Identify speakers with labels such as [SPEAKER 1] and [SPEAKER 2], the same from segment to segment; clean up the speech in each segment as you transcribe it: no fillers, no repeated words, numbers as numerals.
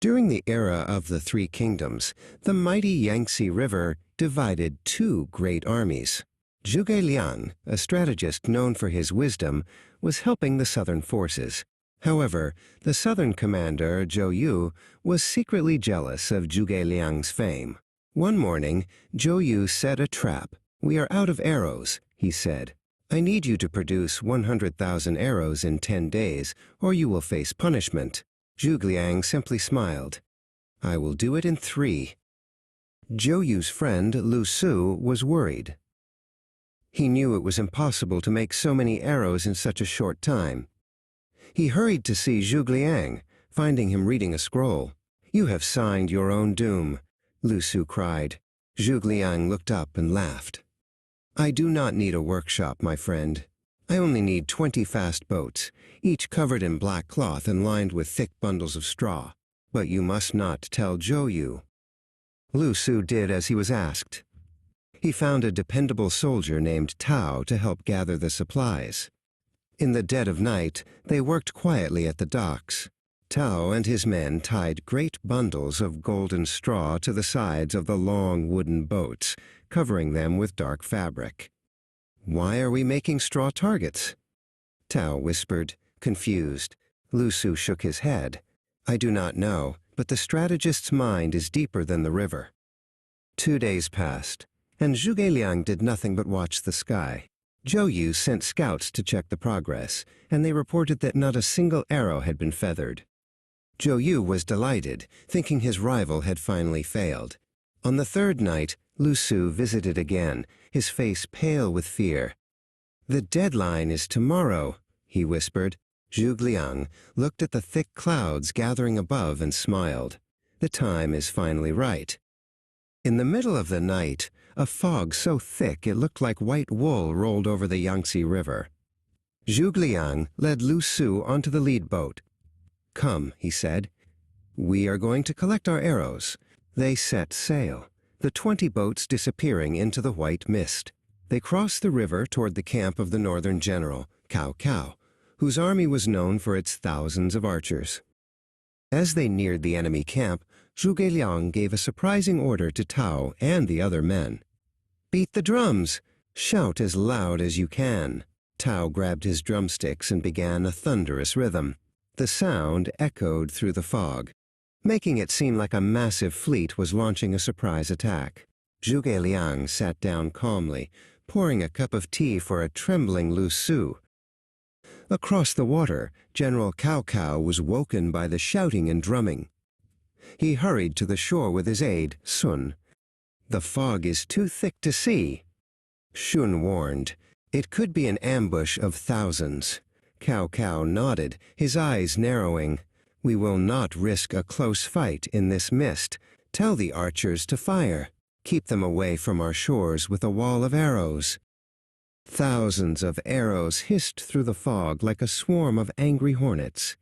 [SPEAKER 1] During the era of the Three Kingdoms, the mighty Yangtze River divided two great armies. Zhuge Liang, a strategist known for his wisdom, was helping the southern forces. However, the southern commander, Zhou Yu, was secretly jealous of Zhuge Liang's fame. One morning, Zhou Yu set a trap. "We are out of arrows," he said. "I need you to produce 100,000 arrows in 10 days, or you will face punishment." Zhuge Liang simply smiled. "I will do it in 3. Zhou Yu's friend, Lu Su, was worried. He knew it was impossible to make so many arrows in such a short time. He hurried to see Zhuge Liang, finding him reading a scroll. "You have signed your own doom," Lu Su cried. Zhuge Liang looked up and laughed. "I do not need a workshop, my friend. I only need 20 fast boats, each covered in black cloth and lined with thick bundles of straw. But you must not tell Zhou Yu." Lu Su did as he was asked. He found a dependable soldier named Tao to help gather the supplies. In the dead of night, they worked quietly at the docks. Tao and his men tied great bundles of golden straw to the sides of the long wooden boats, covering them with dark fabric. "Why are we making straw targets?" Tao whispered, confused. Lu Su shook his head. "I do not know, but the strategist's mind is deeper than the river." 2 days passed, and Zhuge Liang did nothing but watch the sky. Zhou Yu sent scouts to check the progress, and they reported that not a single arrow had been feathered. Zhou Yu was delighted, thinking his rival had finally failed. On the 3rd night, Lu Su visited again, his face pale with fear. "The deadline is tomorrow," he whispered. Zhuge Liang looked at the thick clouds gathering above and smiled. "The time is finally right." In the middle of the night, a fog so thick it looked like white wool rolled over the Yangtze River. Zhuge Liang led Lu Su onto the lead boat. "Come," he said. "We are going to collect our arrows." They set sail, the 20 boats disappearing into the white mist. They crossed the river toward the camp of the northern general, Cao Cao, whose army was known for its thousands of archers. As they neared the enemy camp, Zhuge Liang gave a surprising order to Tao and the other men. "Beat the drums! Shout as loud as you can!" Tao grabbed his drumsticks and began a thunderous rhythm. The sound echoed through the fog, making it seem like a massive fleet was launching a surprise attack. Zhuge Liang sat down calmly, pouring a cup of tea for a trembling Lu Su. Across the water, General Cao Cao was woken by the shouting and drumming. He hurried to the shore with his aide, Sun. "The fog is too thick to see," Shun warned. "It could be an ambush of thousands." Cao Cao nodded, his eyes narrowing. "We will not risk a close fight in this mist. Tell the archers to fire. Keep them away from our shores with a wall of arrows." Thousands of arrows hissed through the fog like a swarm of angry hornets.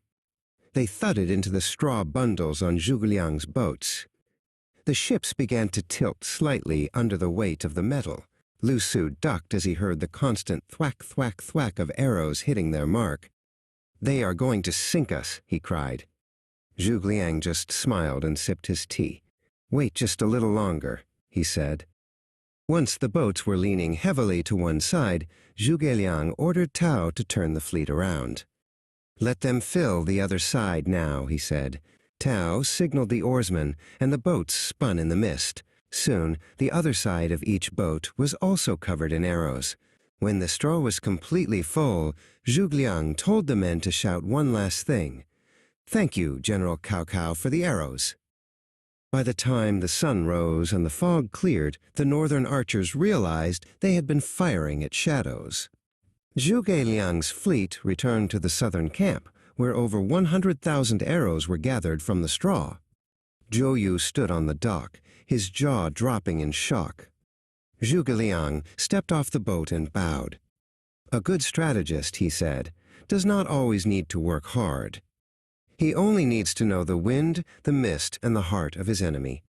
[SPEAKER 1] They thudded into the straw bundles on Zhuge Liang's boats. The ships began to tilt slightly under the weight of the metal. Lu Su ducked as he heard the constant thwack, thwack, thwack of arrows hitting their mark. "They are going to sink us," he cried. Zhuge Liang just smiled and sipped his tea. "Wait just a little longer," he said. Once the boats were leaning heavily to one side, Zhuge Liang ordered Tao to turn the fleet around. "Let them fill the other side now," he said. Tao signaled the oarsmen, and the boats spun in the mist. Soon, the other side of each boat was also covered in arrows. When the straw was completely full, Zhuge Liang told the men to shout one last thing. "Thank you, General Cao Cao, for the arrows." By the time the sun rose and the fog cleared, the northern archers realized they had been firing at shadows. Zhuge Liang's fleet returned to the southern camp, where over 100,000 arrows were gathered from the straw. Zhou Yu stood on the dock, his jaw dropping in shock. Zhuge Liang stepped off the boat and bowed. "A good strategist," he said, "does not always need to work hard. He only needs to know the wind, the mist, and the heart of his enemy.